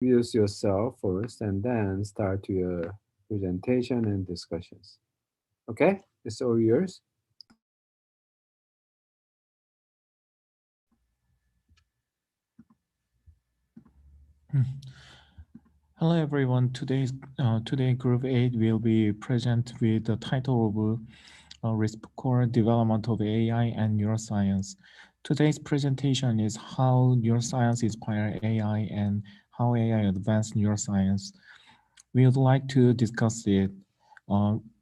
Introduce yourself first and then start your presentation and discussions. Okay, it's all yours. Hello everyone. Today Group 8 will be present with the title of Reciprocal Development of AI and Neuroscience. Today's presentation is how neuroscience inspires AI and how AI advanced neuroscience. We would like to discuss it.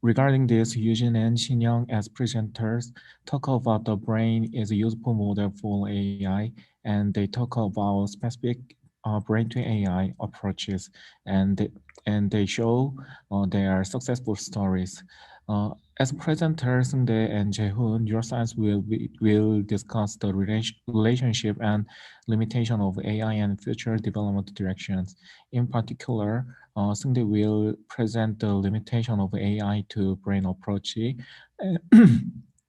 Regarding this, Eugene and Xinyoung as presenters talk about the brain is a useful model for AI, and they talk about specific brain to AI approaches, and they show their successful stories. As presenters, Sungdae and Jaehoon, neuroscience will discuss the relationship and limitation of AI and future development directions. In particular, Sungdae will present the limitation of AI to brain approach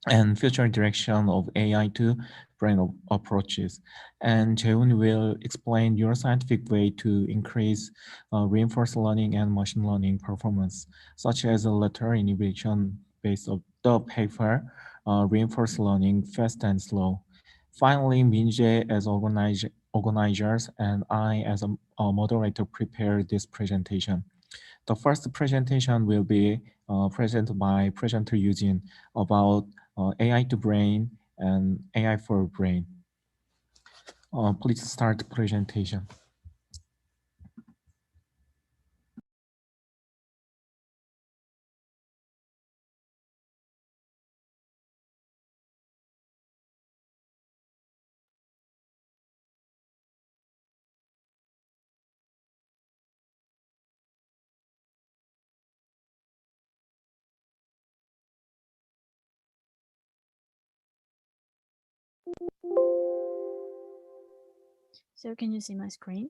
and future direction of AI to brain approaches. And Jaehoon will explain neuroscientific way to increase reinforced learning and machine learning performance, such as a lateral inhibition based on the paper, reinforced learning fast and slow. Finally, Minjae as organizers and I as a moderator prepare this presentation. The first presentation will be presented by presenter Eugene about AI to brain and AI for brain. Please start the presentation. So can you see my screen?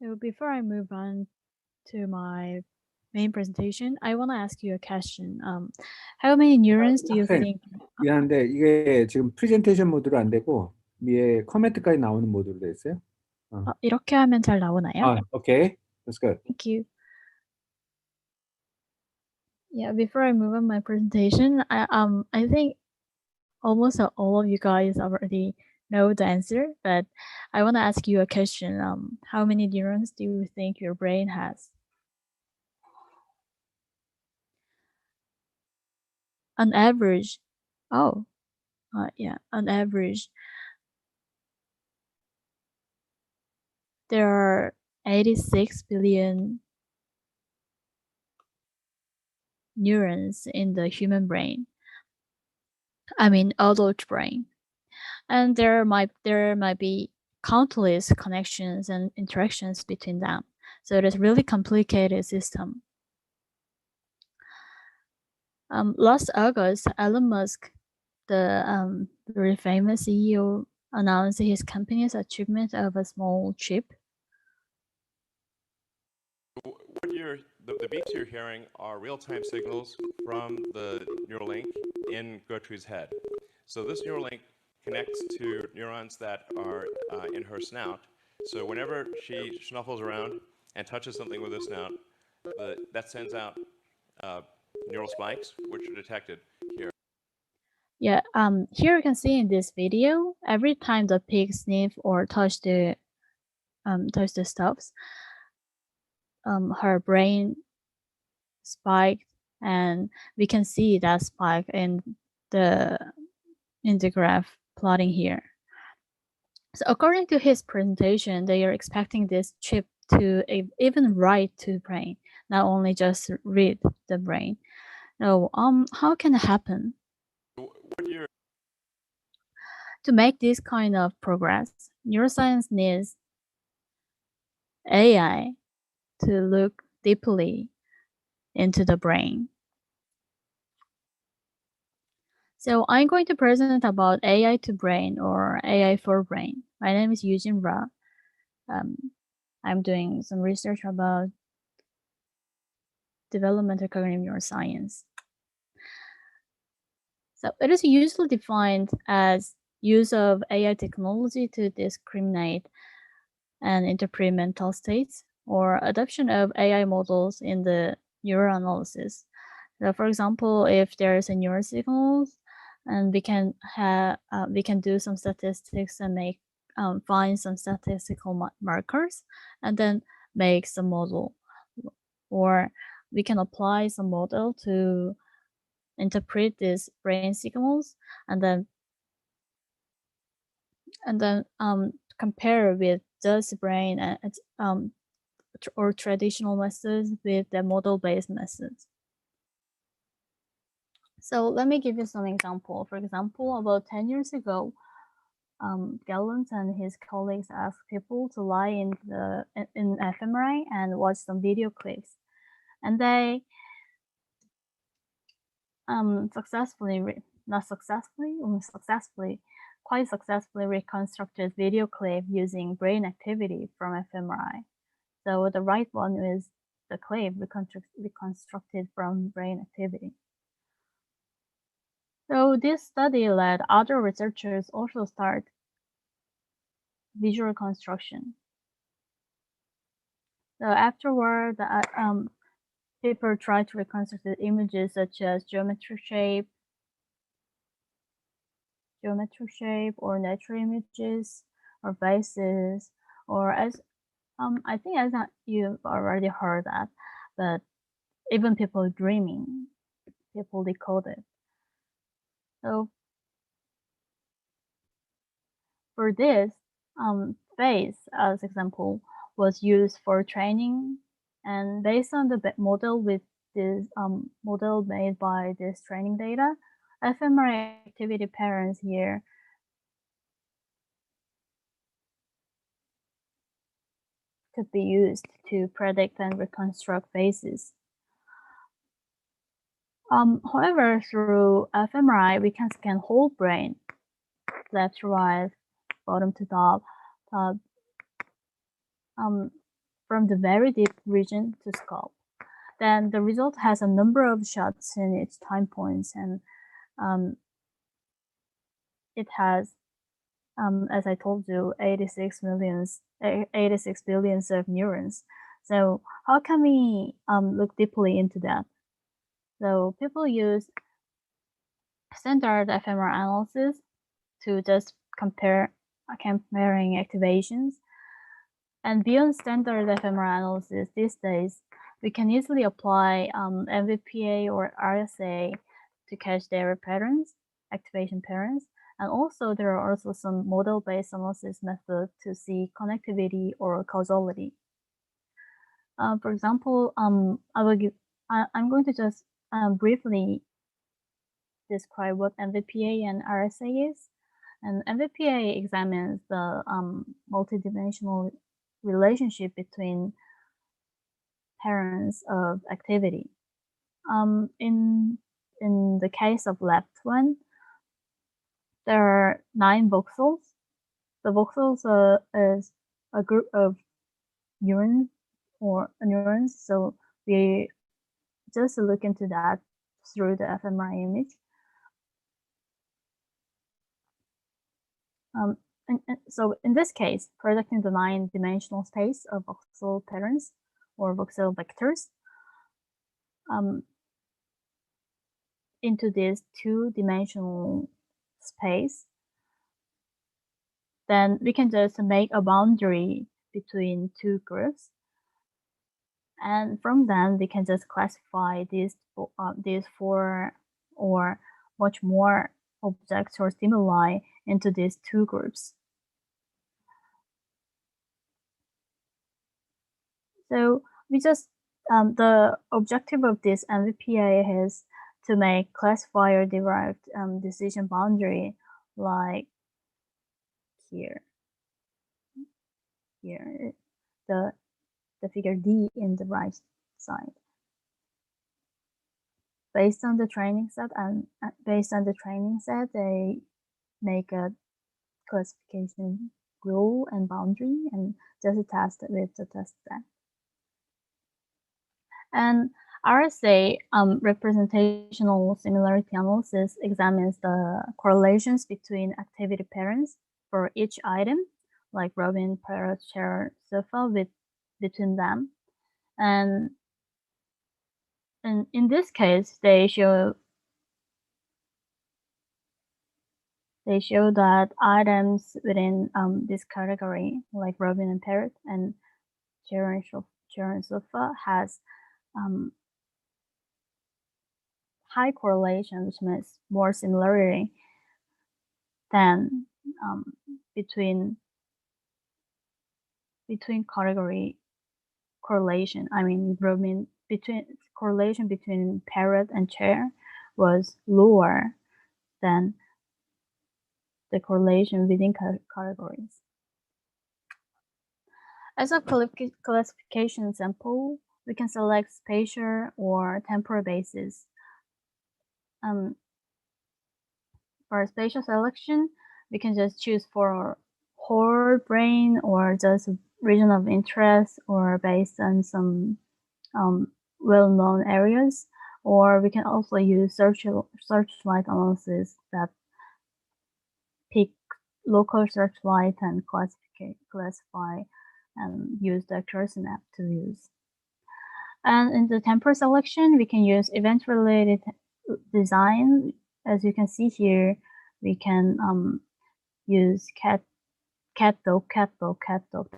So before I move on to my main presentation, I want to ask you a question. How many neurons do you 학생, think? 미안한데 이게 지금 프레젠테이션 모드로 안 되고 위에 커멘트까지 나오는 모드로 돼 있어요. 이렇게 하면 잘 나오나요? Okay, that's good. Thank you. Yeah, before I move on my presentation, I think almost all of you guys already know the answer, but I want to ask you a question. How many neurons do you think your brain has? On average, on average, there are 86 billion neurons in the human brain. I mean, adult brain. And there might be countless connections and interactions between them. So it is really complicated system. Last August, Elon Musk, the very famous CEO, announced his company's achievement of a small chip. The beeps you're hearing are real-time signals from the neural link in Gertrude's head. So this neural link connects to neurons that are in her snout. So whenever she snuffles around and touches something with her snout, that sends out neural spikes, which are detected here. Yeah, here you can see in this video, every time the pig sniff or touch the stuffs, her brain spiked, and we can see that spike in the graph plotting here. So according to his presentation, they are expecting this chip to even write to the brain, not only just read the brain. Now, how can it happen? To make this kind of progress, neuroscience needs AI to look deeply into the brain. So I'm going to present about AI to brain or AI for brain. My name is Eugene Ra. I'm doing some research about developmental cognitive neuroscience. So it is usually defined as use of AI technology to discriminate and interpret mental states, or adoption of AI models in the neural analysis. So for example, if there is a neural signals, and we can do some statistics and make find some statistical markers, and then make some model, or we can apply some model to interpret these brain signals, and then compare with this brain and or traditional methods with the model-based methods. So let me give you some example. For example, about 10 years ago, Gallant and his colleagues asked people to lie in fMRI and watch some video clips, and they quite successfully reconstructed video clip using brain activity from fMRI. So the right one is the clip reconstructed from brain activity. So this study led other researchers also start visual reconstruction. So afterward, people tried to reconstruct the images such as geometry shape, or natural images, or faces, or as I think as you've already heard that, but even people dreaming, people decode it. So for this, face as example was used for training, and based on the model with this model made by this training data, fMRI activity patterns here could be used to predict and reconstruct faces. However, through fMRI, we can scan whole brain, left to right, bottom to top, from the very deep region to scalp. Then the result has a number of shots in its time points, and it has, as I told you, 86 billions of neurons. So how can we look deeply into that? So people use standard fMRI analysis to just comparing activations. And beyond standard fMRI analysis these days, we can easily apply MVPA or RSA to catch their patterns, activation patterns. And also there are also some model-based analysis methods to see connectivity or causality. For example, I'm going to just briefly describe what MVPA and RSA is. And MVPA examines the multidimensional relationship between patterns of activity. In the case of left one, there are 9 voxels. The voxels is a group of neurons, so we just look into that through the fMRI image. And so in this case, projecting the 9-dimensional space of voxel patterns or voxel vectors into this 2-dimensional space, then we can just make a boundary between 2 groups. And from then, we can just classify these 4 or much more objects or stimuli into these 2 groups. So we just, the objective of this MVPA is to make classifier-derived decision boundary like here, the figure D in the right side. Based on the training set, they make a classification rule and boundary and just test it with the test set. And RSA representational similarity analysis examines the correlations between activity patterns for each item, like Robin, parrot, chair, sofa, between them. And in this case, they show that items within this category, like Robin and parrot and chair and sofa, has high correlation, which means more similarity than between category correlation. I mean, correlation between parrot and chair was lower than the correlation within categories. As a classification sample, we can select spatial or temporal basis. For spatial selection, we can just choose for whole brain or just region of interest or based on some well-known areas, or we can also use searchlight analysis that pick local searchlight and classify and use the accuracy map to use. And in the temporal selection, we can use event-related design. As you can see here, we can use cat, dog.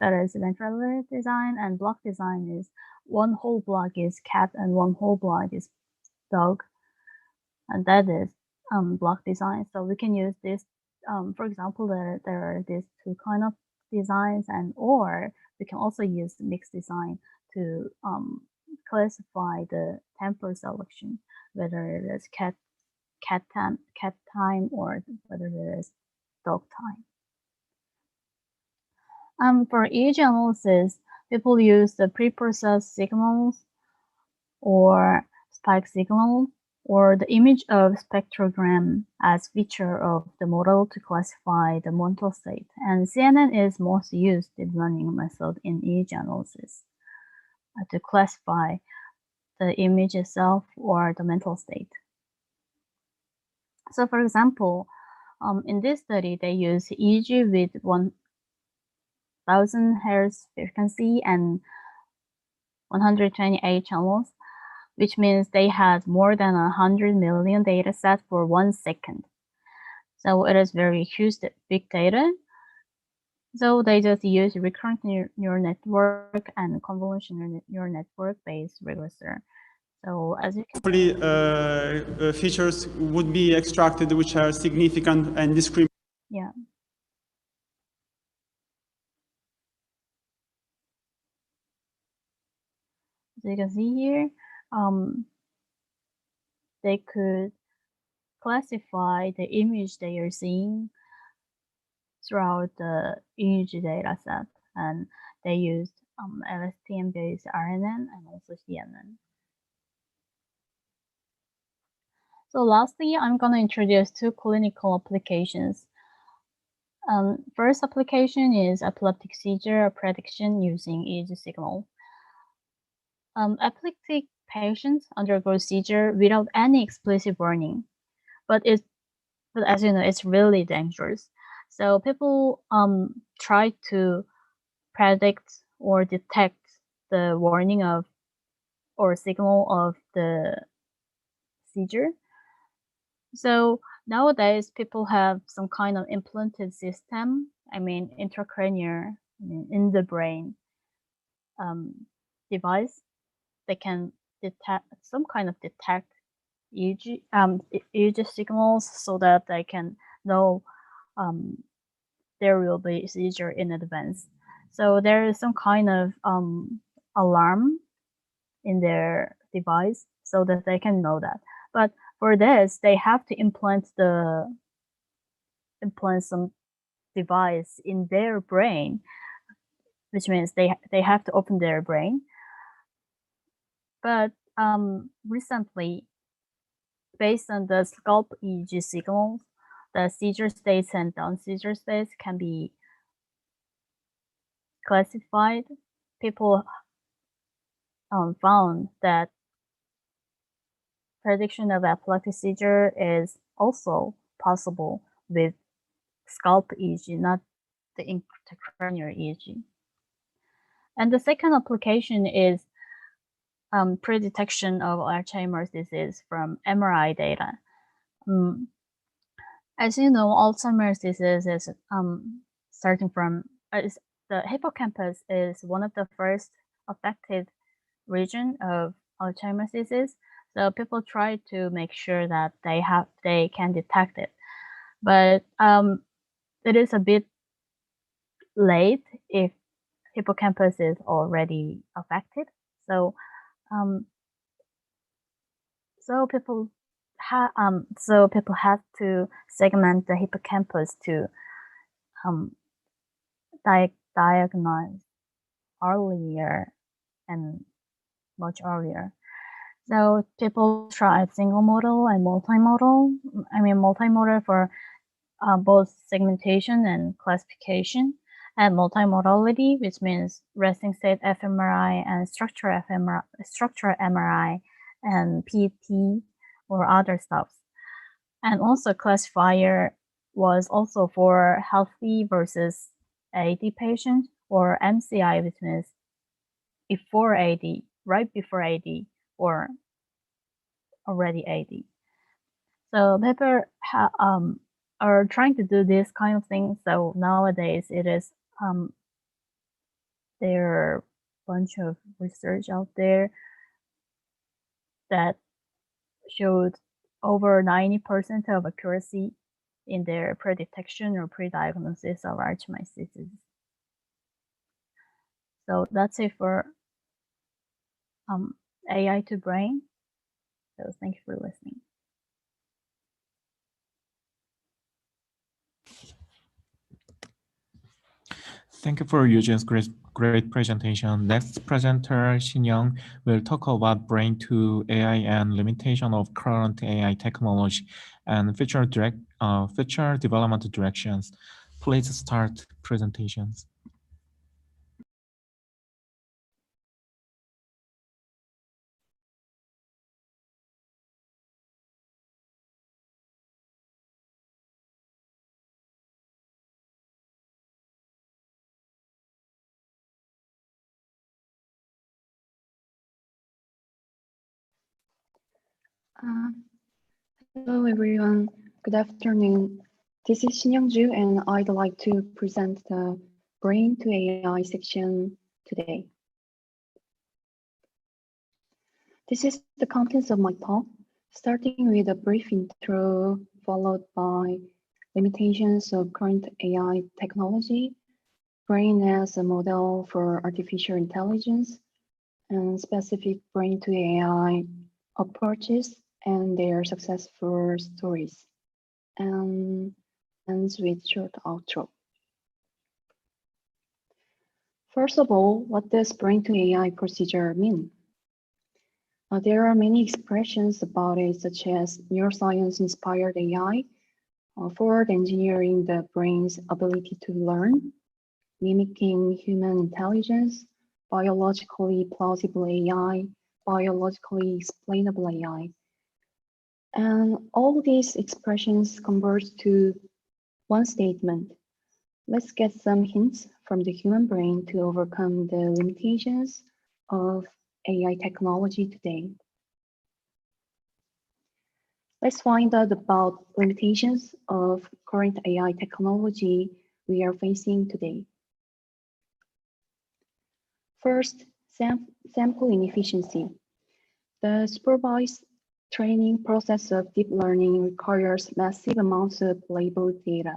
That is event-related design, and block design is one whole block is cat and one whole block is dog, and that is block design. So we can use this. For example, there are these two kind of designs, or we can also use mixed design to classify the temporal selection, whether it is cat time or whether it is dog time. For each analysis, people use the preprocessed signals or spike signal or the image of spectrogram as feature of the model to classify the mental state. And CNN is most used deep learning method in each analysis to classify the image itself or the mental state. So for example, in this study, they use EEG with 1000 Hz frequency and 128 channels, which means they had more than 100 million data sets for 1 second. So it is very huge, big data. So they just use recurrent neural network and convolutional neural network based regressor. So as you can features would be extracted which are significant and discriminant. Yeah. As you can see here, they could classify the image they are seeing throughout the image data set, and they used LSTM-based RNN and also CNN. So lastly, I'm going to introduce two clinical applications. First application is epileptic seizure prediction using EEG signal. Epileptic patients undergo seizure without any explicit warning, but as you know, it's really dangerous. So people try to predict or detect the warning of or signal of the seizure. So nowadays, people have some kind of implanted system, I mean intracranial, in the brain device that can detect some kind of EEG signals so that they can know there will be seizure in advance. So there is some kind of alarm in their device so that they can know that. But for this, they have to implant some device in their brain, which means they have to open their brain. But recently, based on the scalp EEG signals, the seizure states and non-seizure states can be classified. People found that prediction of epileptic seizure is also possible with scalp EEG, not the intracranial EEG. And the second application is pre-detection of Alzheimer's disease from MRI data. As you know, Alzheimer's disease is starting from the hippocampus is one of the first affected region of Alzheimer's disease. So people try to make sure that they can detect it, but it is a bit late if hippocampus is already affected. So people have to segment the hippocampus to diagnose earlier and much earlier. So people tried single modal and multimodal. I mean multimodal for both segmentation and classification, and multimodality, which means resting state fMRI and structure MRI and PT or other stuff. And also classifier was also for healthy versus AD patient, or MCI, which means before AD, right before AD, or already AD. So people are trying to do this kind of thing. So nowadays it is there are a bunch of research out there that showed over 90% of accuracy in their pre-detection or pre-diagnosis of Alzheimer's disease. So that's it for AI to brain. So thank you for listening. Thank you for Eugene's great presentation. Next presenter, Xin-Young, will talk about brain to AI and limitation of current AI technology and future development directions. Please start presentations. Hello everyone, good afternoon. This is Xin-Young Ju and I'd like to present the Brain to AI section today. This is the contents of my talk, starting with a brief intro, followed by limitations of current AI technology, brain as a model for artificial intelligence, and specific brain to AI approaches and their successful stories, and ends with short outro. First of all, what does brain to AI procedure mean? There are many expressions about it, such as neuroscience-inspired AI, forward engineering the brain's ability to learn, mimicking human intelligence, biologically plausible AI, biologically explainable AI. And all these expressions converge to one statement. Let's get some hints from the human brain to overcome the limitations of AI technology today. Let's find out about limitations of current AI technology we are facing today. First, sample inefficiency. The supervised training process of deep learning requires massive amounts of labeled data.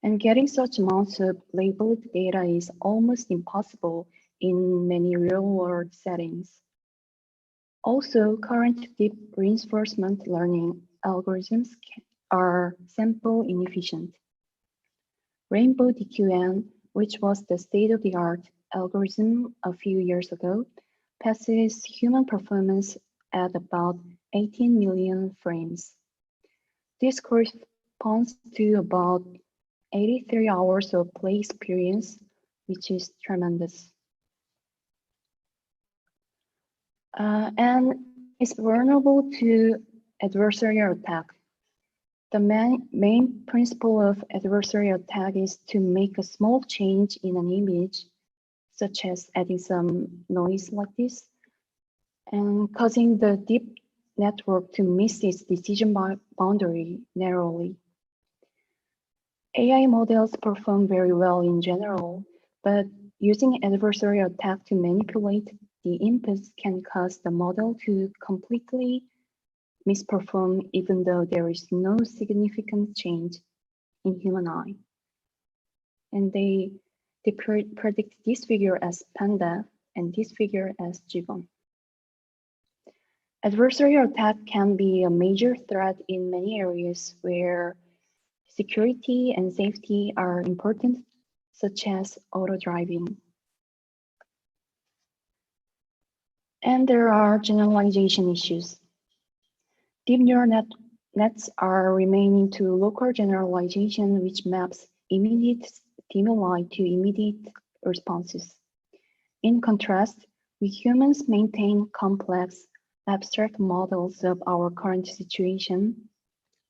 And getting such amounts of labeled data is almost impossible in many real-world settings. Also, current deep reinforcement learning algorithms are sample inefficient. Rainbow DQN, which was the state-of-the-art algorithm a few years ago, passes human performance at about 18 million frames. This corresponds to about 83 hours of play experience, which is tremendous. And is vulnerable to adversarial attack. The main principle of adversarial attack is to make a small change in an image, such as adding some noise like this, and causing the deep network to miss its decision boundary narrowly. AI models perform very well in general, but using adversarial attack to manipulate the inputs can cause the model to completely misperform even though there is no significant change in human eye. And they predict this figure as panda and this figure as gibbon. Adversarial attack can be a major threat in many areas where security and safety are important, such as auto driving. And there are generalization issues. Deep neural nets are remaining to local generalization, which maps immediate stimuli to immediate responses. In contrast, we humans maintain complex, abstract models of our current situation,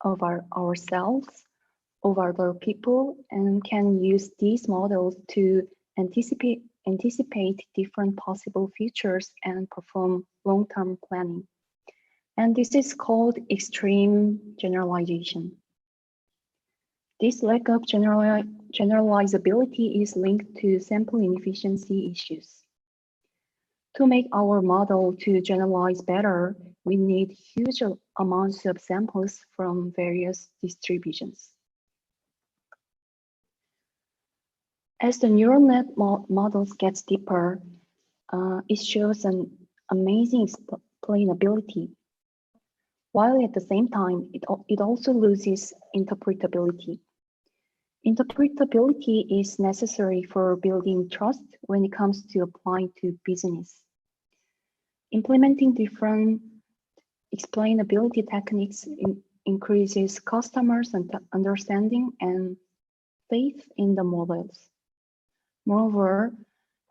of ourselves, of other people, and can use these models to anticipate different possible futures and perform long-term planning. And this is called extreme generalization. This lack of generalizability is linked to sample inefficiency issues. To make our model to generalize better, we need huge amounts of samples from various distributions. As the neural net models gets deeper, it shows an amazing explainability, while at the same time, it also loses interpretability. Interpretability is necessary for building trust when it comes to applying to business. Implementing different explainability techniques increases customers' understanding and faith in the models. Moreover,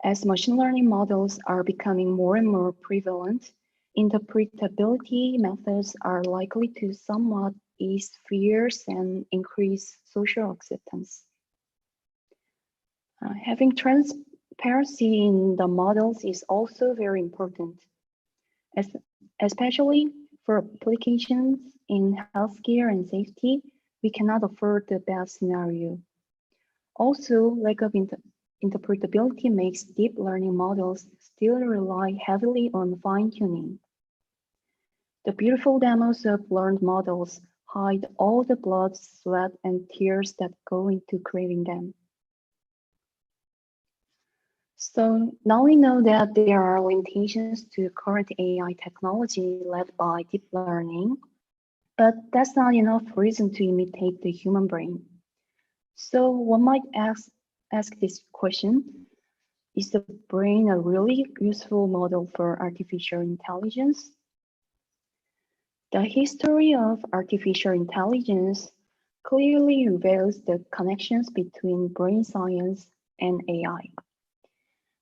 as machine learning models are becoming more and more prevalent, interpretability methods are likely to somewhat ease fears and increase social acceptance. Having transparency in the models is also very important, especially for applications in healthcare and safety. We cannot afford the best scenario. Also, lack of interpretability makes deep learning models still rely heavily on fine-tuning. The beautiful demos of learned models hide all the blood, sweat, and tears that go into creating them. So now we know that there are limitations to current AI technology led by deep learning, but that's not enough reason to imitate the human brain. So one might ask this question: is the brain a really useful model for artificial intelligence? The history of artificial intelligence clearly reveals the connections between brain science and AI.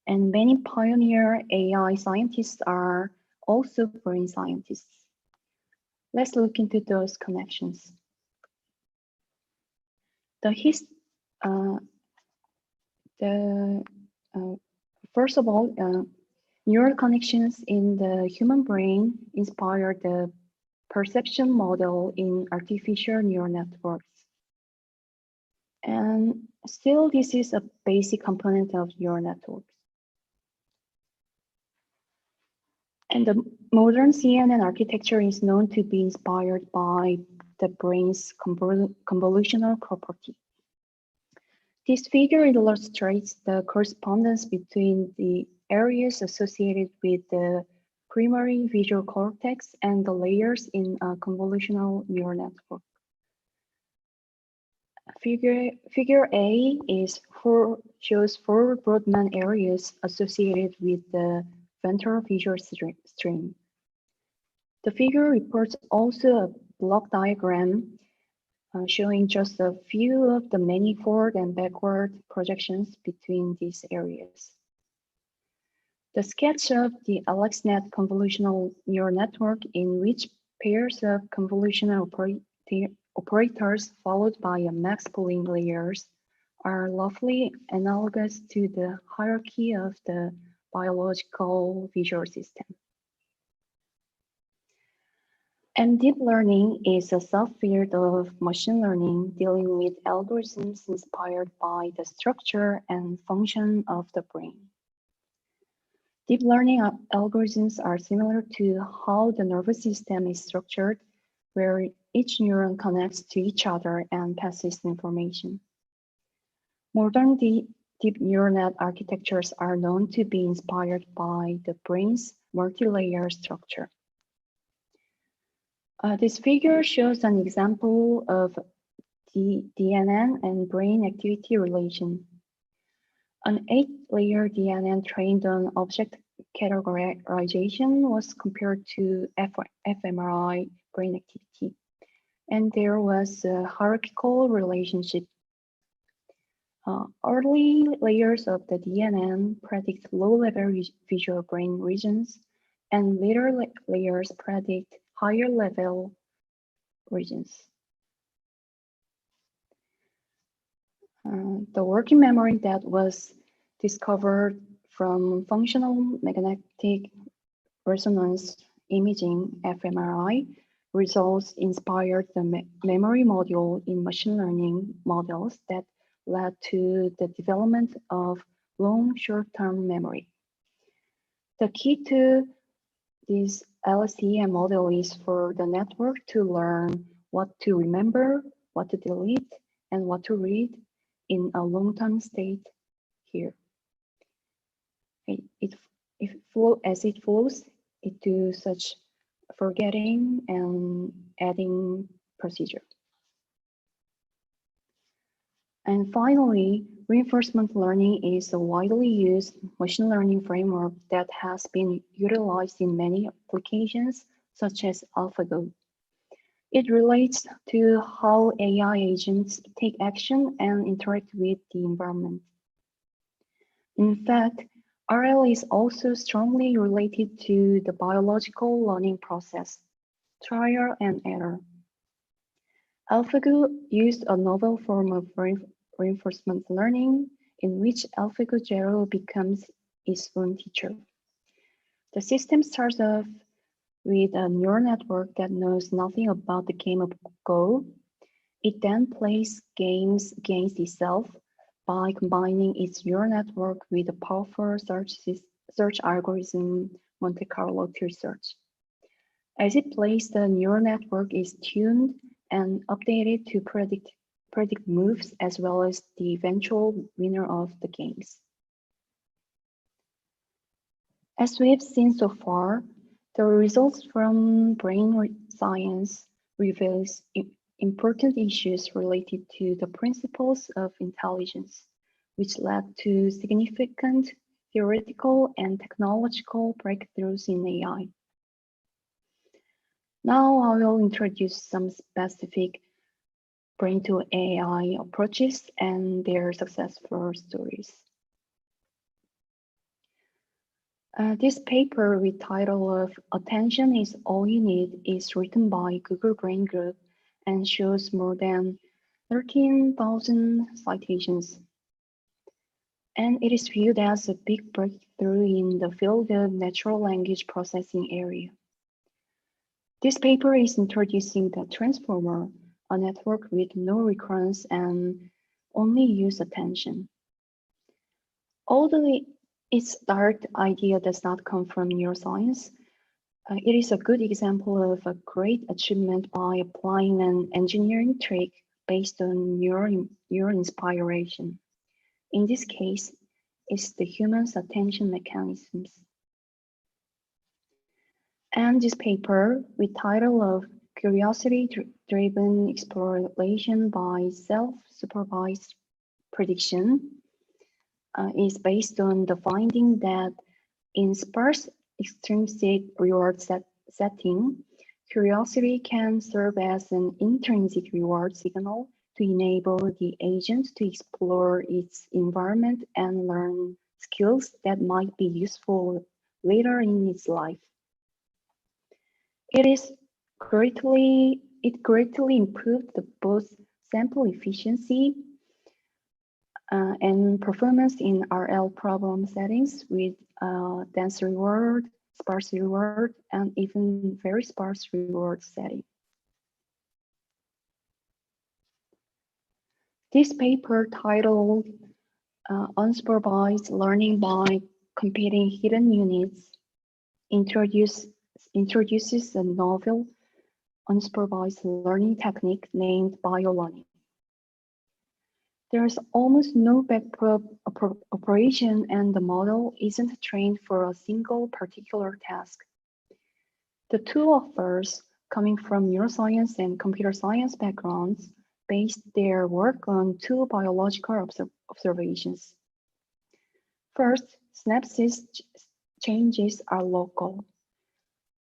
And many pioneer AI scientists are also brain scientists. Let's look into those connections. First of all, neural connections in the human brain inspired the perception model in artificial neural networks. And still, this is a basic component of neural networks. And the modern CNN architecture is known to be inspired by the brain's convolutional property. This figure illustrates the correspondence between the areas associated with the primary visual cortex and the layers in a convolutional neural network. Figure A shows four Brodmann areas associated with the ventral visual stream. The figure reports also a block diagram showing just a few of the many forward and backward projections between these areas. The sketch of the AlexNet convolutional neural network in which pairs of convolutional operators followed by a max pooling layers are roughly analogous to the hierarchy of the biological visual system. And deep learning is a subfield of machine learning dealing with algorithms inspired by the structure and function of the brain. Deep learning algorithms are similar to how the nervous system is structured, where each neuron connects to each other and passes information. Modern deep neural net architectures are known to be inspired by the brain's multi-layer structure. This figure shows an example of the DNN and brain activity relation. An 8-layer DNN trained on object categorization was compared to fMRI brain activity, and there was a hierarchical relationship. Early layers of the DNN predict low-level visual brain regions, and later layers predict higher-level regions. The working memory that was discovered from functional magnetic resonance imaging fMRI results inspired the memory module in machine learning models that led to the development of long short-term memory. The key to this LSTM model is for the network to learn what to remember, what to delete, and what to read in a long-term state here. As it flows, it do such forgetting and adding procedure. And finally, reinforcement learning is a widely used machine learning framework that has been utilized in many applications, such as AlphaGo. It relates to how AI agents take action and interact with the environment. In fact, RL is also strongly related to the biological learning process, trial and error. AlphaGo used a novel form of reinforcement learning in which AlphaGo Zero becomes its own teacher. The system starts off with a neural network that knows nothing about the game of Go. It then plays games against itself by combining its neural network with a powerful search algorithm, Monte Carlo tree search. As it plays, the neural network is tuned and updated to predict moves as well as the eventual winner of the games. As we have seen so far, the results from brain science reveals important issues related to the principles of intelligence, which led to significant theoretical and technological breakthroughs in AI. Now I will introduce some specific brain-to-AI approaches and their successful stories. This paper with title of Attention is All You Need is written by Google Brain Group and shows more than 13,000 citations. And it is viewed as a big breakthrough in the field of natural language processing area. This paper is introducing the transformer, a network with no recurrence and only use attention. Although its start idea does not come from neuroscience, it is a good example of a great achievement by applying an engineering trick based on neural inspiration. In this case, it's the human's attention mechanisms. And this paper, with title of Curiosity-Driven Exploration by Self-Supervised Prediction, is based on the finding that in sparse extrinsic reward setting, curiosity can serve as an intrinsic reward signal to enable the agent to explore its environment and learn skills that might be useful later in its life. It greatly improved both sample efficiency and performance in RL problem settings with dense reward, sparse reward, and even very sparse reward setting. This paper titled Unsupervised Learning by Computing Hidden Units introduces a novel unsupervised learning technique named biolearning. There's almost no backprop operation and the model isn't trained for a single particular task. The two authors, coming from neuroscience and computer science backgrounds, based their work on two biological observations. First, synapses changes are local.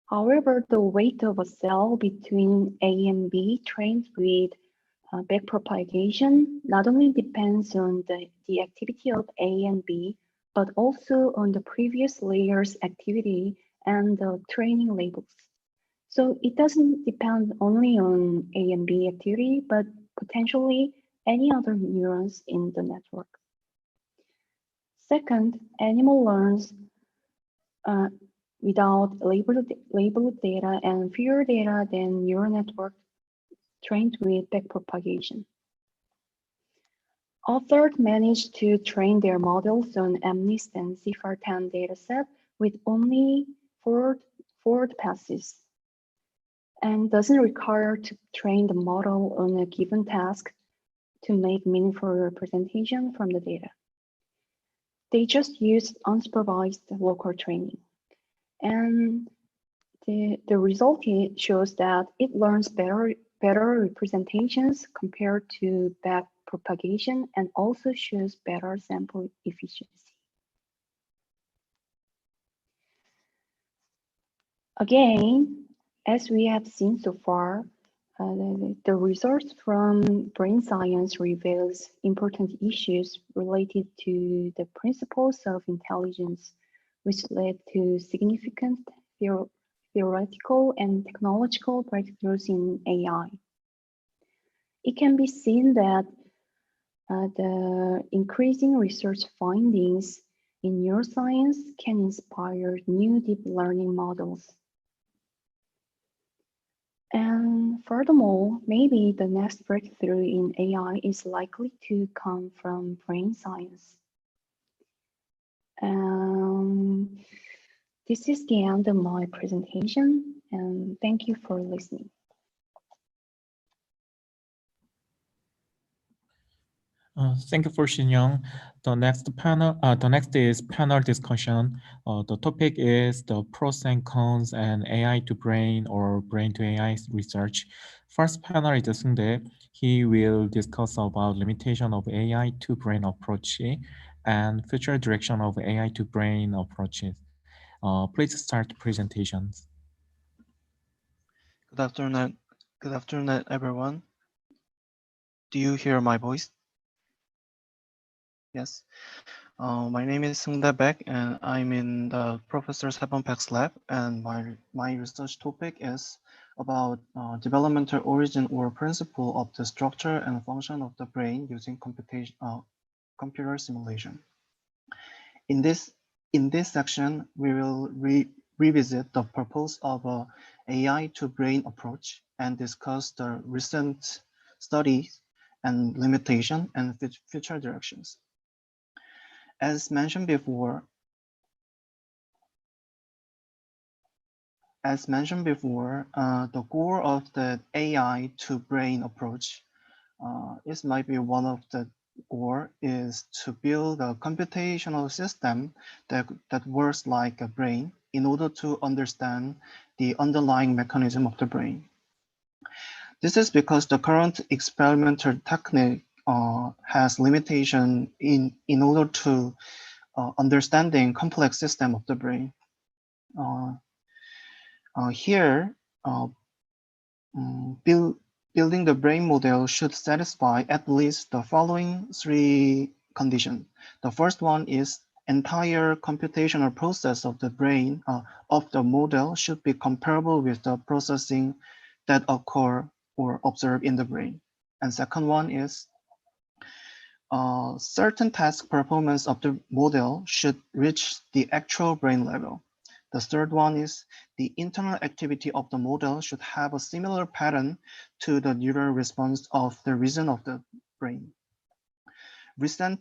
However, the weight of a cell between A and B trained with backpropagation not only depends on the activity of A and B, but also on the previous layer's activity and the training labels. So it doesn't depend only on A and B activity, but potentially any other neurons in the network. Second, animal learns without labeled data and fewer data than neural network trained with backpropagation. Authors managed to train their models on MNIST and CIFAR-10 dataset with only forward passes, and doesn't require to train the model on a given task to make meaningful representation from the data. They just used unsupervised local training. And the result shows that it learns better representations compared to backpropagation and also shows better sample efficiency. Again, as we have seen so far, the results from brain science reveals important issues related to the principles of intelligence, which led to significant theoretical and technological breakthroughs in AI. It can be seen that the increasing research findings in neuroscience can inspire new deep learning models. And furthermore, maybe the next breakthrough in AI is likely to come from brain science. This is the end of my presentation, and thank you for listening. Thank you for Shin-Young. The next is panel discussion. The topic is the pros and cons and AI to brain or brain to AI research. First panel is Seung-dae. He will discuss about limitation of AI to brain approach and future direction of AI to brain approaches. Please start presentations. Good afternoon, everyone. Do you hear my voice? Yes. My name is Seung-dae Baek, and I'm in the Professor Sebon Baek's lab, and my research topic is about developmental origin or principle of the structure and function of the brain using computer simulation. In this section, we will revisit the purpose of a AI to brain approach and discuss the recent studies and limitation and future directions. As mentioned before, the goal of the AI to brain approach might be one of the goal is to build a computational system that works like a brain in order to understand the underlying mechanism of the brain. This is because the current experimental technique has limitation in order to understanding complex system of the brain. Here, building the brain model should satisfy at least the following three conditions. The first one is entire computational process of the brain of the model should be comparable with the processing that occur or observe in the brain. And second one is certain task performance of the model should reach the actual brain level. The third one is the internal activity of the model should have a similar pattern to the neural response of the region of the brain. Recent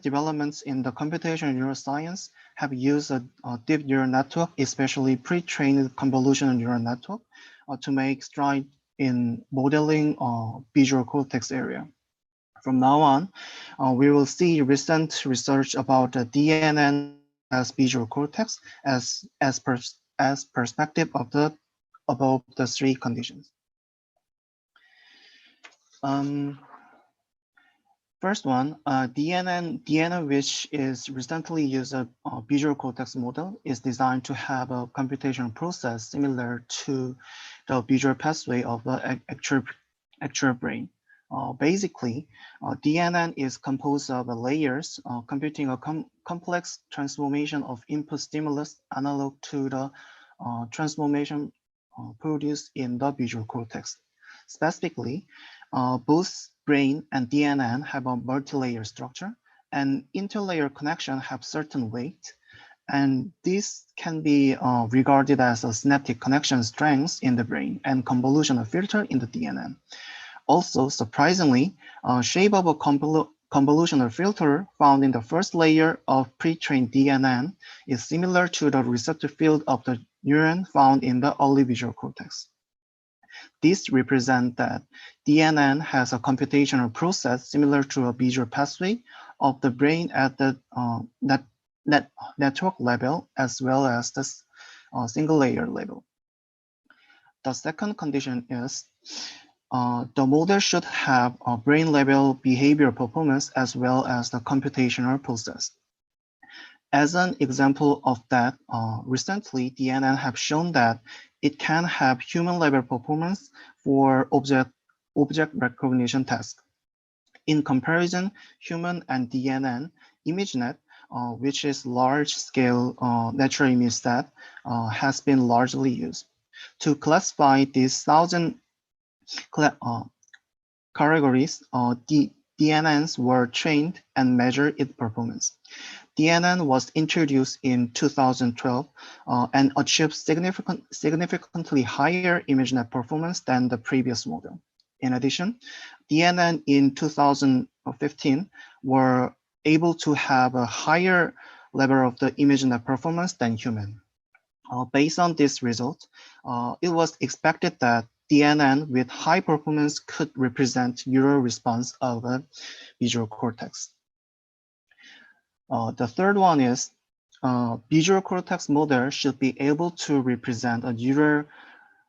developments in the computational neuroscience have used a deep neural network, especially pre-trained convolutional neural network, to make strides in modeling visual cortex area. From now on, we will see recent research about the DNN as visual cortex as perspective of the above the three conditions. First one, DNN, which is recently used a visual cortex model, is designed to have a computational process similar to the visual pathway of the actual brain. Basically, DNN is composed of layers computing a complex transformation of input stimulus analog to the transformation produced in the visual cortex. Specifically, both brain and DNN have a multi-layer structure, and interlayer connection have certain weight, and this can be regarded as a synaptic connection strength in the brain and convolutional filter in the DNN. Also, surprisingly, shape of a convolutional filter found in the first layer of pre-trained DNN is similar to the receptor field of the neuron found in the early visual cortex. This represents that DNN has a computational process similar to a visual pathway of the brain at the network level as well as the single layer level. The second condition is the model should have a brain level behavioral performance as well as the computational process. As an example of that, recently DNN have shown that it can have human level performance for object recognition tasks. In comparison, human and DNN ImageNet, which is large-scale natural image set, has been largely used. To classify these 1,000 categories, DNNs were trained and measured its performance. DNN was introduced in 2012 and achieved significantly higher ImageNet performance than the previous model. In addition, DNN in 2015 were able to have a higher level of the ImageNet performance than human. Based on this result, it was expected that DNN with high performance could represent neural response of a visual cortex. The third one is visual cortex model should be able to represent a neural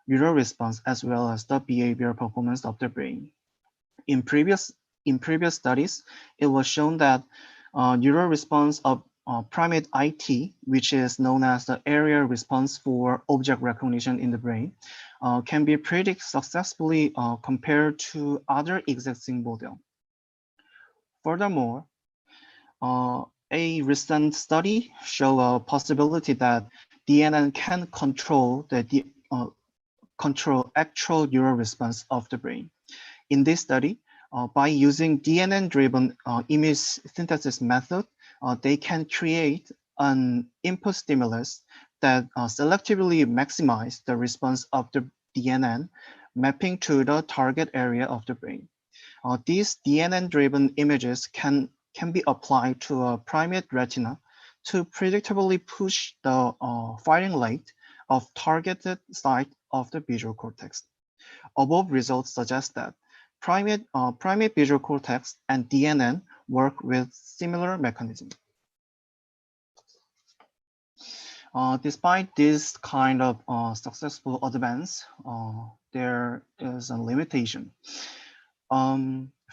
response as well as the behavioral performance of the brain. In previous studies, it was shown that neural response of primate IT, which is known as the area response for object recognition in the brain, can be predicted successfully compared to other existing models. Furthermore, a recent study showed a possibility that DNN can control actual neural response of the brain. In this study, by using DNN-driven image synthesis method, they can create an input stimulus that selectively maximize the response of the DNN, mapping to the target area of the brain. These DNN-driven images can be applied to a primate retina to predictably push the firing rate of targeted site of the visual cortex. Above results suggest that primate visual cortex and DNN work with similar mechanisms. Despite this kind of successful advance, there is a limitation.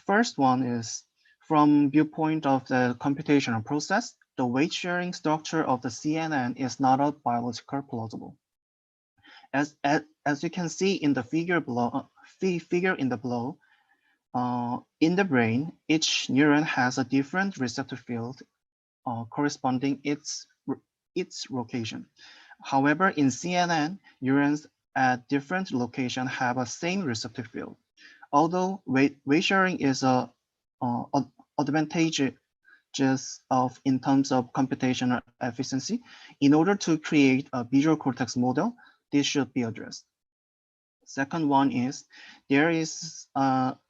First one is from viewpoint of the computational process, the weight sharing structure of the CNN is not a biological plausible. As you can see in the figure below, in the brain, each neuron has a different receptor field corresponding its location. However, in CNN, neurons at different locations have a same receptive field. Although weight sharing is a advantageous in terms of computational efficiency, in order to create a visual cortex model, this should be addressed. Second one is there is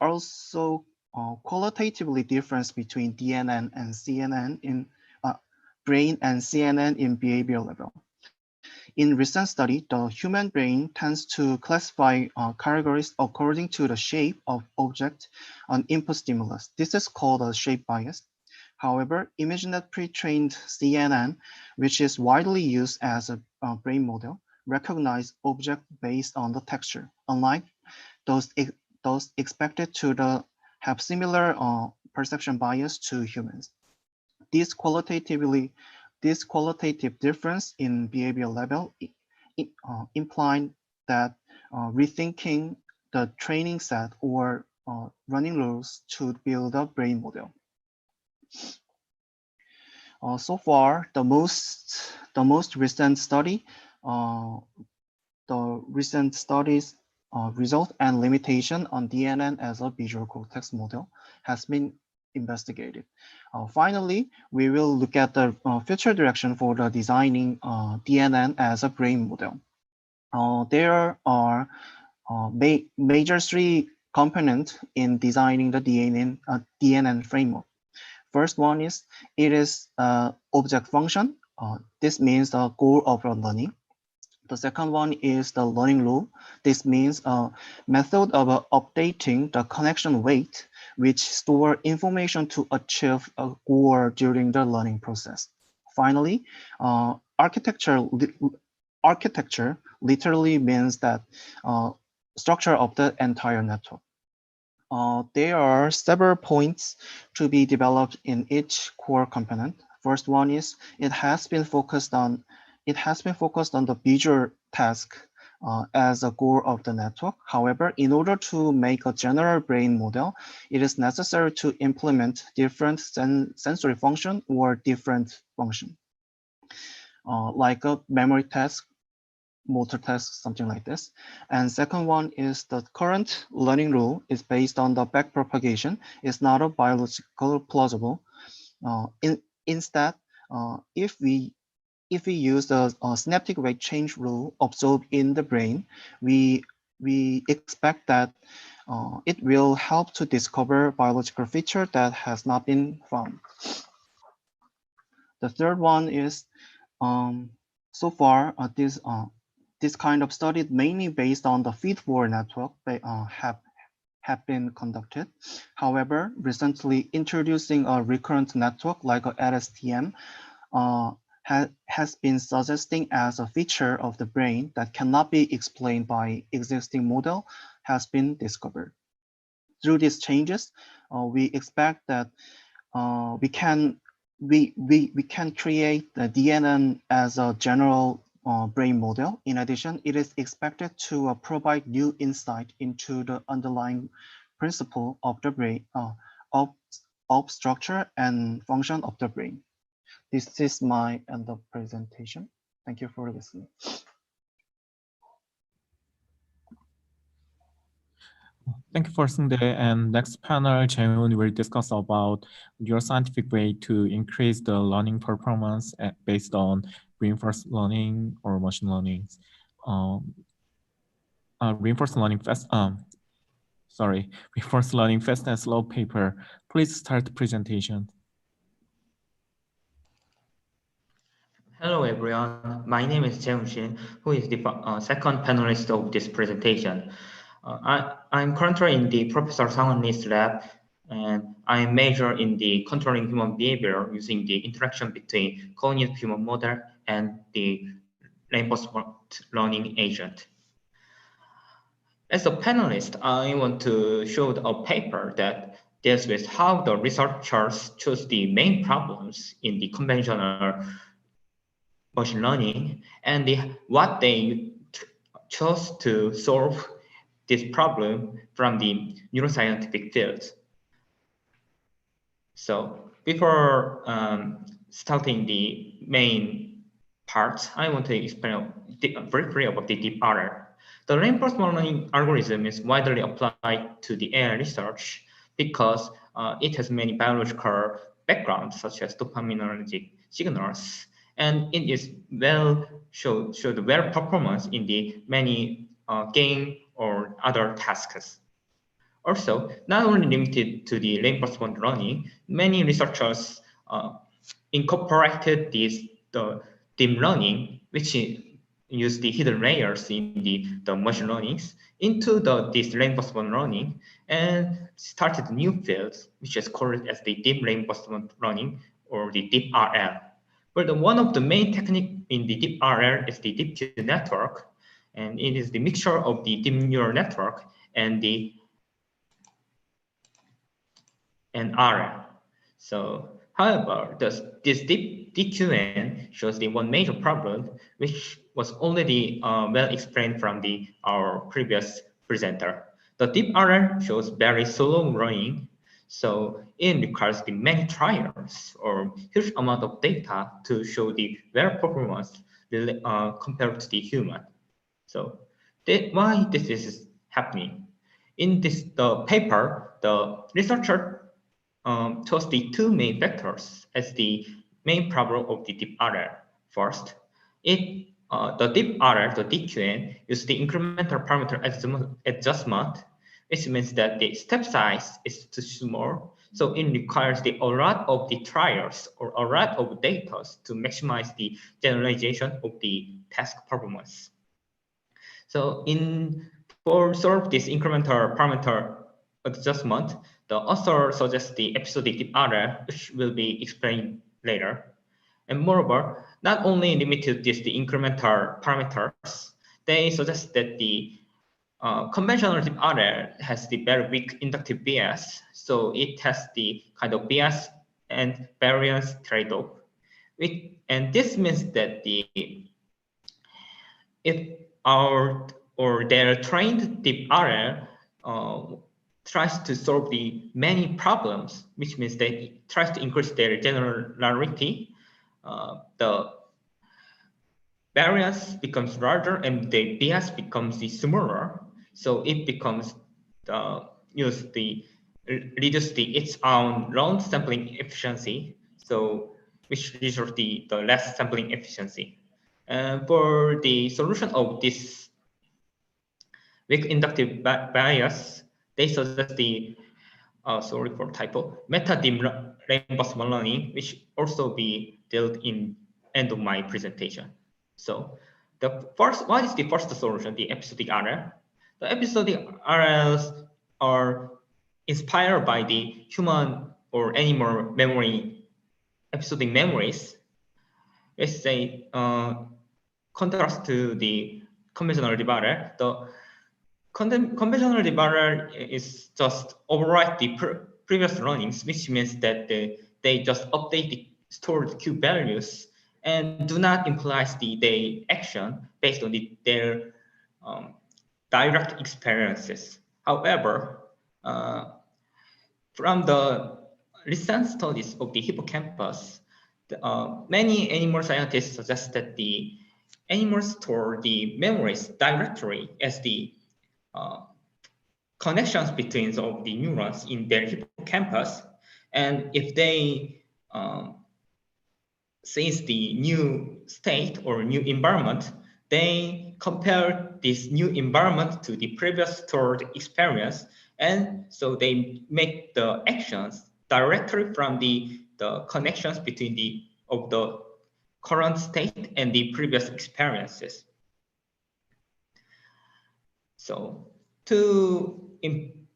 also qualitatively difference between DNN and CNN in brain and CNN in behavior level. In recent study, the human brain tends to classify categories according to the shape of object on input stimulus. This is called a shape bias. However, imagine that pre-trained CNN, which is widely used as a brain model, recognize object based on the texture, unlike those expected to have similar perception bias to humans. This qualitative difference in behavior level implying that rethinking the training set or running rules to build a brain model. So far, the most recent study, result and limitation on DNN as a visual cortex model has been investigated. Finally, we will look at the future direction for the designing DNN as a brain model. There are major three components in designing the DNN framework. First one is it is object function. This means the goal of learning. The second one is the learning rule. This means a method of updating the connection weight, which store information to achieve a goal during the learning process. Finally, architecture literally means that structure of the entire network. There are several points to be developed in each core component. First one is it has been focused on the visual task as a goal of the network. However, in order to make a general brain model, it is necessary to implement different sensory function or different function, like a memory task, motor task, something like this. And second one is the current learning rule is based on the backpropagation. It's not a biological plausible. Instead, if we use the synaptic rate change rule observed in the brain, we expect that it will help to discover biological feature that has not been found. The third one is so far this kind of study mainly based on the feed-forward network have been conducted. However, recently introducing a recurrent network like a LSTM has been suggesting as a feature of the brain that cannot be explained by existing model has been discovered. Through these changes, we expect that we can create the DNN as a general brain model. In addition, it is expected to provide new insight into the underlying principle of the brain, of structure and function of the brain. This is my end of presentation. Thank you for listening. Thank you for Sungdae. And next panel, Jae-hoon will discuss about your scientific way to increase the learning performance based on reinforced learning or machine learning. Reinforced learning reinforced learning fast and slow paper. Please start the presentation. Hello everyone, my name is Jae-hoon Shin, who is the second panelist of this presentation. I'm currently in the Professor Sang-won Lee's lab, and I major in the controlling human behavior using the interaction between cognitive human model and the reinforcement learning agent. As a panelist, I want to show a paper that deals with how the researchers chose the main problems in the conventional machine learning and what they chose to solve this problem from the neuroscientific fields. So before starting the main part, I want to explain briefly about the deep RL. The reinforcement learning algorithm is widely applied to the AI research because it has many biological backgrounds, such as dopaminergic signals, and it is showed well performance in the many game or other tasks. Also, not only limited to the reinforcement learning, many researchers incorporated the deep learning, which use the hidden layers in the machine learnings, into this reinforcement learning, and started new fields, which is called as the deep reinforcement learning or the deep RL. But one of the main technique in the deep RL is the deep Q network, and it is the mixture of the deep neural network and RL. So, however, this deep DQN shows the one major problem, which was already well explained from our previous presenter. The deep RL shows very slow running, so it requires the many trials or huge amount of data to show the well performance compared to the human. So, why this is happening? In the paper, the researcher chose the two main vectors as the main problem of the deep RL. First, the deep RL, the DQN, uses the incremental parameter adjustment, which means that the step size is too small, so it requires a lot of the trials or a lot of data to maximize the generalization of the task performance. So for solve this incremental parameter adjustment, the author suggests the episodic deep RL, which will be explained later. And moreover, not only limited to the incremental parameters, they suggest that the conventional deep RL has the very weak inductive bias, so it has the kind of bias and variance trade-off. And this means that their trained deep RL tries to solve the many problems, which means they tries to increase their generality. The variance becomes larger and the bias becomes smaller, so it becomes reduce its own round sampling efficiency, so which results the less sampling efficiency. And for the solution of this weak inductive bias, they suggest the sorry for typo, meta-deep reinforcement learning, which also be dealt in end of my presentation. So what is the first solution, the episodic RL? The episodic RLs are inspired by the human or animal memory, episodic memories. Let's say contrast to the conventional deep RL. The conventional deep RL is just overwrite the previous learnings, which means that they just update the stored Q values and do not imply the action based on their direct experiences. However, from the recent studies of the hippocampus, many animal scientists suggest that the animals store the memories directly as the connections between the neurons in their hippocampus, and if they sees the new state or new environment, they compare this new environment to the previous stored experience, and so they make the actions directly from the connections between the current state and the previous experiences. So to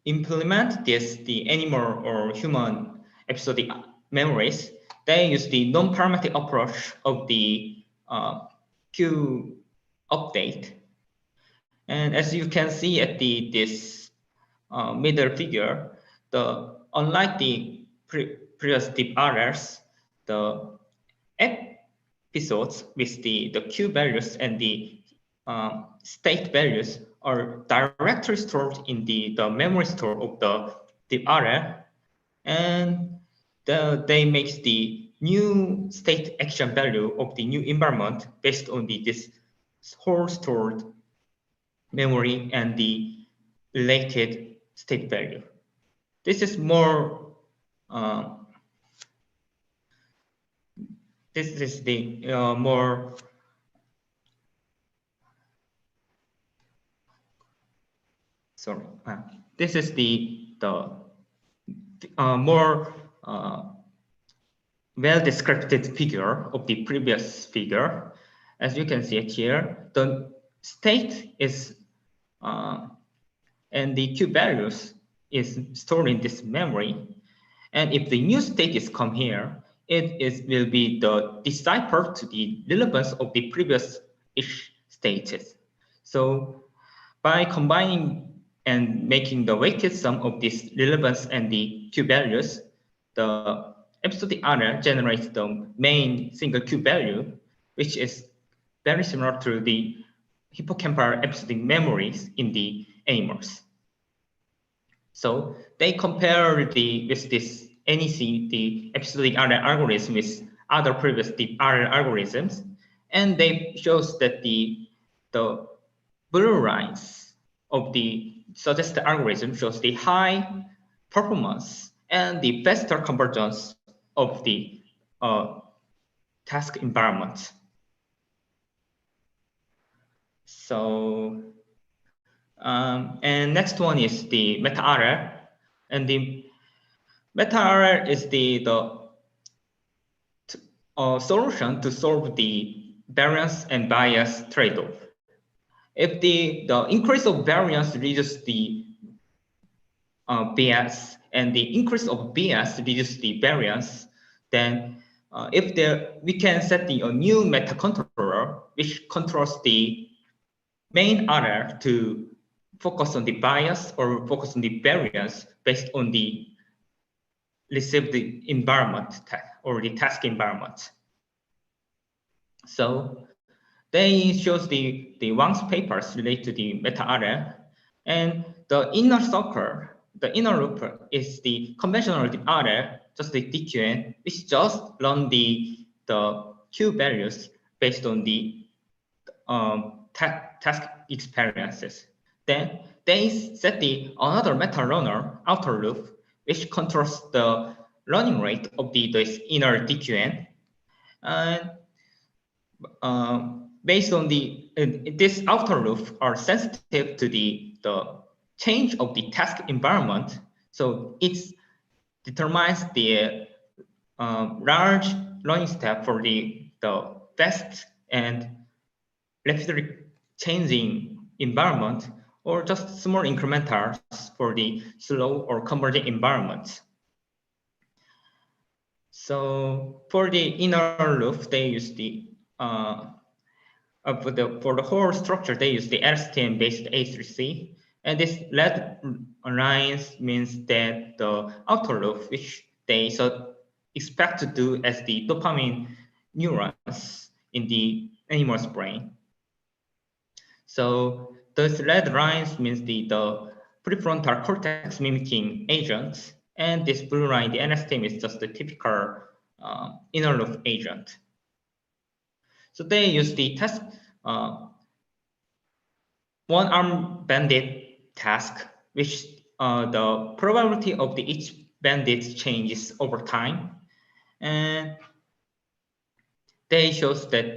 implement the animal or human episodic memories, they use the non-parametric approach of the Q update. And as you can see at this middle figure, unlike the previous deep RLs, the episodes with the Q values and the state values are directly stored in the memory store of the deep RL, and they make the new state action value of the new environment based on this whole stored memory and the related state value. This is more. This is the more. Sorry. This is the more well-described figure of the previous figure. As you can see it here, the state is and the Q values is stored in this memory. And if the new state is come here, will be the decipher to the relevance of the previous states. So by combining and making the weighted sum of this relevance and the Q values, the episodic order generates the main single Q value, which is very similar to the hippocampal episodic memories in the animals. So they compare with this NEC, the episodic order algorithm, with other previous deep order algorithms, and they shows that the blue lines of the suggested algorithm shows the high performance and the faster convergence of the task environment. So, and next one is the meta-order, and the meta-order is the solution to solve the variance and bias trade-off. If the increase of variance reduces the bias and the increase of bias reduces the variance, then we can set a new meta controller which controls the main order to focus on the bias or focus on the variance based on the received environment or the task environment. So they shows the Wang's papers relate to the meta order, and the inner circle, the inner loop is the conventional order, just the DQN, which just run the Q values based on the task experiences. Then they set the another meta runner outer loop, which controls the running rate of this inner DQN, and based on this outer loop are sensitive to the change of the task environment. So it determines the large running step for the fast and rapidly changing environment, or just small incrementals for the slow or converging environments. So for the inner loop, they use the for the whole structure, they use the LSTM-based A3C, and this red lines means that the outer loop, which they expect to do as the dopamine neurons in the animal's brain. So those red lines means the prefrontal cortex mimicking agents, and this blue line, the NSTM, is just the typical inner loop agent. So they use the task one-arm bandit task, which the probability of each bandit changes over time, and they shows that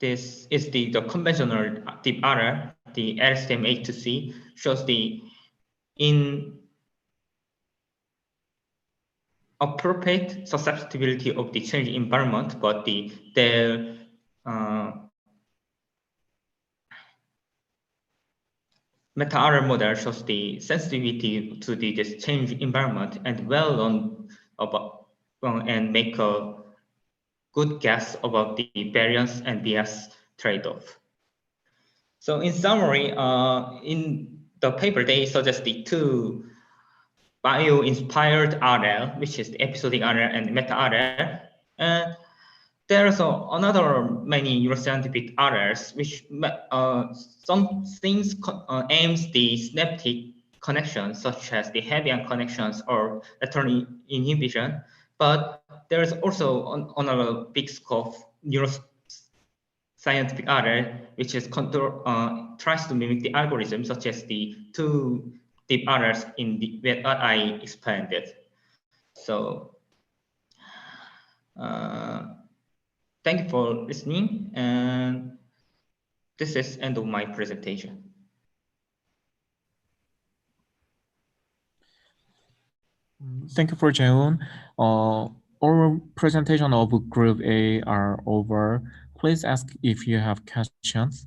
this is the conventional deep order, the LSTM A to C, shows the appropriate susceptibility of the change environment, but the meta-order model shows the sensitivity to this change environment and well known about and make a good guess about the variance and bias trade-off. So in summary, in the paper, they suggest the two bio-inspired RL, which is the episodic RL and meta-RL. And there's another many neuroscientific RLs, which some things aims the synaptic connections, such as the heavy ion connections or electron inhibition. But there's also on a big scope neuroscientific other, which is tries to mimic the algorithm, such as the two deep others in the what I explained it. So thank you for listening, and this is end of my presentation. Thank you for Jaehoon. Our presentation of Group A are over. Please ask if you have questions.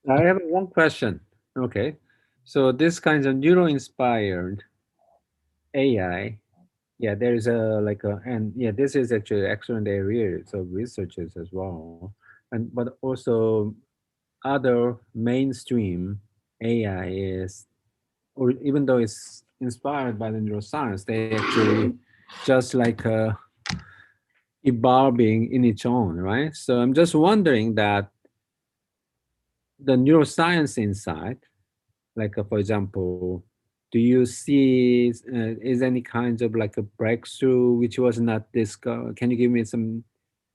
I have one question. Okay. So this kinds of neuro-inspired AI, yeah, there is and yeah, this is actually excellent areas of researches as well. And but also other mainstream AI is, or even though it's inspired by the neuroscience, they actually just evolving in its own, right? So I'm just wondering that the neuroscience inside, for example, do you see is any kind of like a breakthrough which was not discovered? Can you give me some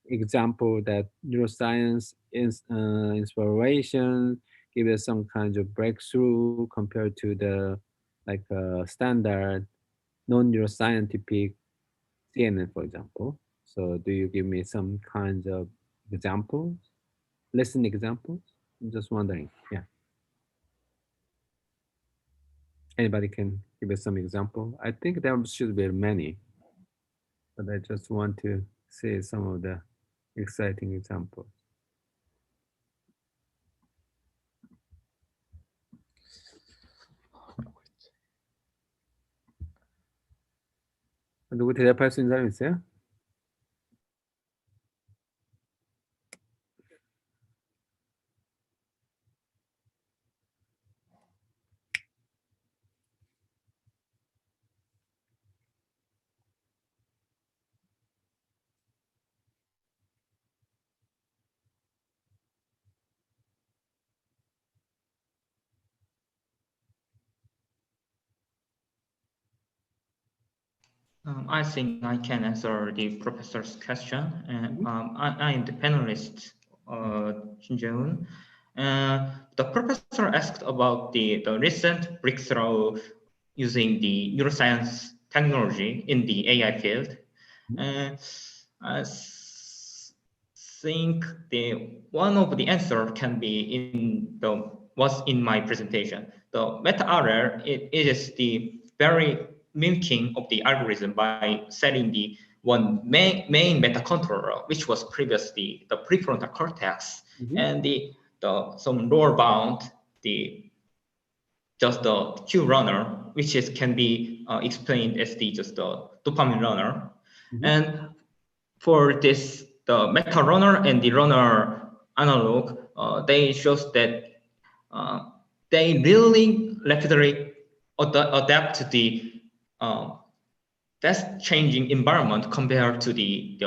example that neuroscience is inspiration give us some kind of breakthrough compared to the standard non-neuroscientific CNN, for example? So do you give me some kinds of examples, lesson examples? I'm just wondering. Yeah. Anybody can give us some example? I think there should be many, but I just want to see some of the exciting examples. 누구 대답할 수 있는 사람 있어요? I think I can answer the professor's question. I am the panelist, Shin Jae-hoon. The professor asked about the recent breakthrough using the neuroscience technology in the AI field. I think one of the answer can be was in my presentation. The meta-error, it is the very mimicking of the algorithm by setting the one main meta controller, which was previously the prefrontal cortex, and some lower bound, just the Q runner, which can be explained as just the dopamine runner. And for this, the meta runner and the runner analog, they shows that they really rapidly adapt to the fast changing environment compared to the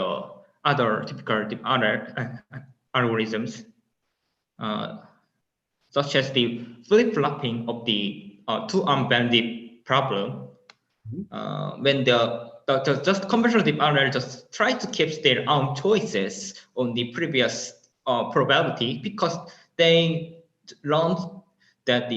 other typical algorithms, such as the flip-flopping of the two-arm bandit problem. When the just conventional deep RL just try to keep their own choices on the previous probability, because they learned that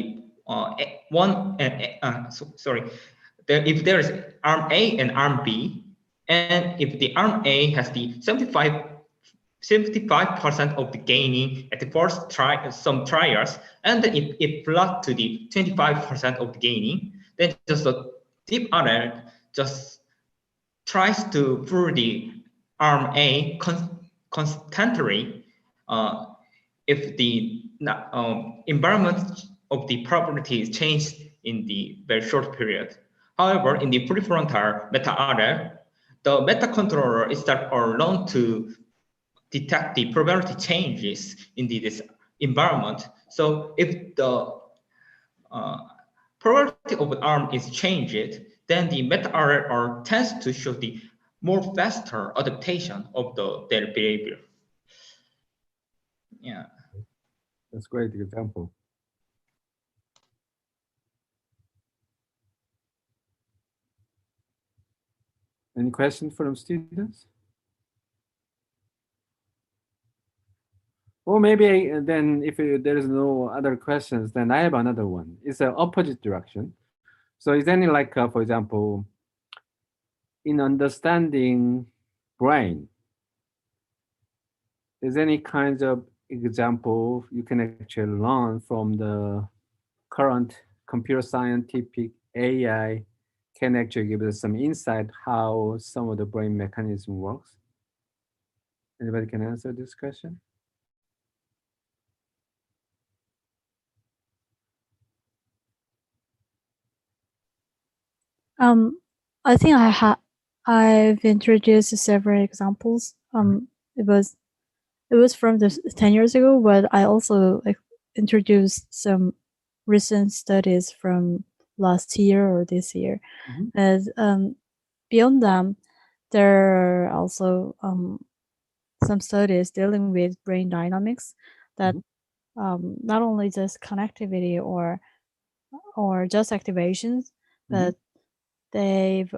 if there is arm A and arm B, and if the arm A has the 75% of the gaining at the first some trials, and if it plot to the 25% of the gaining, then just the deep RL just tries to pull the arm A constantly if the environment of the probability is changed in the very short period. However, in the prefrontal meta-RL, the meta controller is that are known to detect the probability changes in this environment. So if the probability of an arm is changed, then the meta-RLR tends to show the more faster adaptation of their behavior. Yeah. That's a great example. Any questions from students? Or maybe then if there is no other questions, then I have another one. It's an opposite direction. So is any like, for example, in understanding brain, is any kinds of example you can actually learn from the current computer scientific AI can actually give us some insight how some of the brain mechanism works? Anybody can answer this question? I think I've introduced several examples. It was from 10 years ago, but I also introduced some recent studies from last year or this year. As beyond them, there are also some studies dealing with brain dynamics that not only just connectivity or just activations, but they've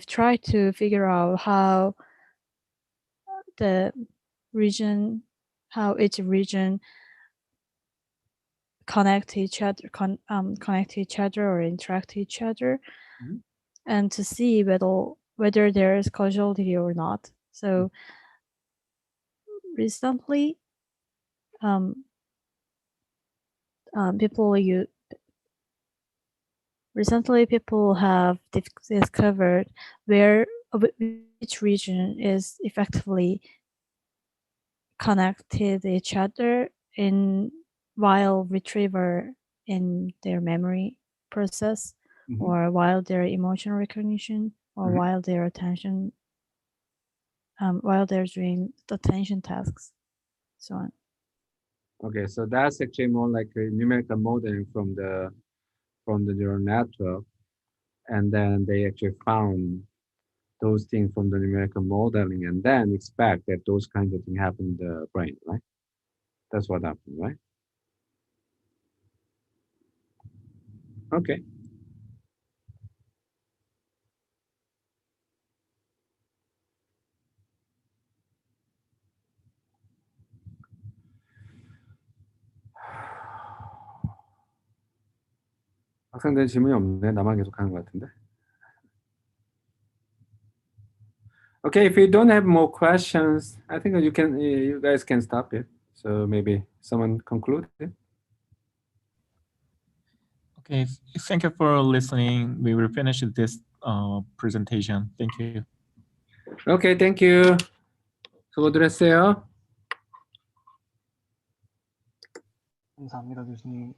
tried to figure out how each region connect each other or interact each other, and to see whether there is causality or not. So recently, people have discovered which region is effectively connected each other while retriever in their memory process, or while their emotional recognition, or while their attention, while they're doing attention tasks, so on. Okay, so that's actually more like a numerical modeling from the neural network, and then they actually found those things from the numerical modeling, and then expect that those kinds of things happen in the brain, right? That's what happened, right? Okay. 학생들 질문이 없네. 나만 계속 하는 것 같은데. Okay, if you don't have more questions, I think you guys can stop it. So maybe someone conclude it. Okay, thank you for listening. We will finish this presentation. Thank you. Okay, thank you. 수고들 했어요. 감사합니다, 교수님.